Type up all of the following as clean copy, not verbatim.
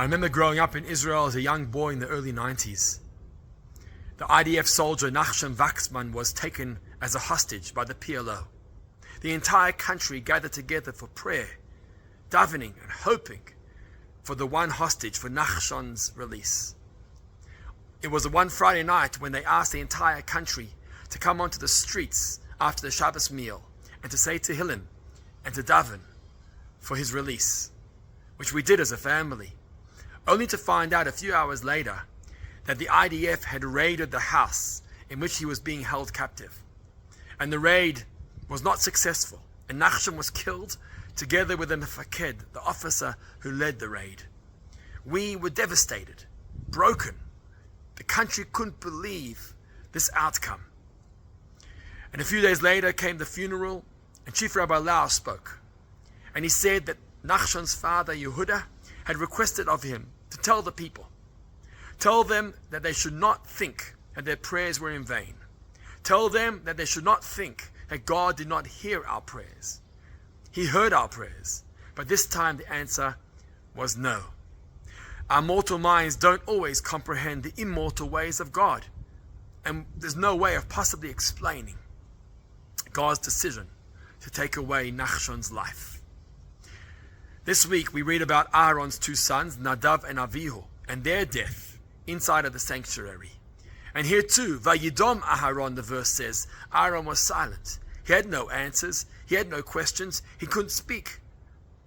remember growing up in Israel as a young boy in the early 90s. The IDF soldier Nachshon Waxman was taken as a hostage by the PLO. The entire country gathered together for prayer, davening and hoping for the one hostage, for Nachshon's release. It was one Friday night when they asked the entire country to come onto the streets after the Shabbos meal and to say Tehillim and to daven for his release, which we did as a family, only to find out a few hours later that the IDF had raided the house in which he was being held captive. And the raid was not successful, and Nachshon was killed together with the Mefaked, the officer who led the raid. We were devastated, broken. The country couldn't believe this outcome. And a few days later came the funeral, and Chief Rabbi Lau spoke. And he said that Nachshon's father, Yehuda, had requested of him to tell the people, tell them that they should not think that their prayers were in vain. Tell them that they should not think that God did not hear our prayers. He heard our prayers, but this time the answer was no. Our mortal minds don't always comprehend the immortal ways of God, and there's no way of possibly explaining God's decision to take away Nachshon's life. This week we read about Aaron's two sons, Nadav and Avihu, and their death inside of the sanctuary. And here too, Vayidom Aharon, the verse says, Aaron was silent. He had no answers. He had no questions. He couldn't speak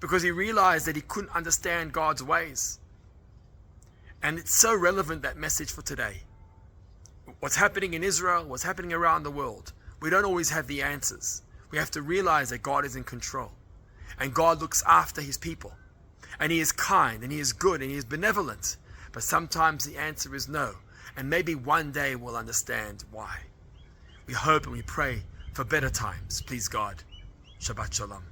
because he realized that he couldn't understand God's ways. And it's so relevant, that message for today. What's happening in Israel, what's happening around the world, we don't always have the answers. We have to realize that God is in control. And God looks after his people. And he is kind, and he is good, and he is benevolent. But sometimes the answer is no. And maybe one day we'll understand why. We hope and we pray for better times. Please God. Shabbat Shalom.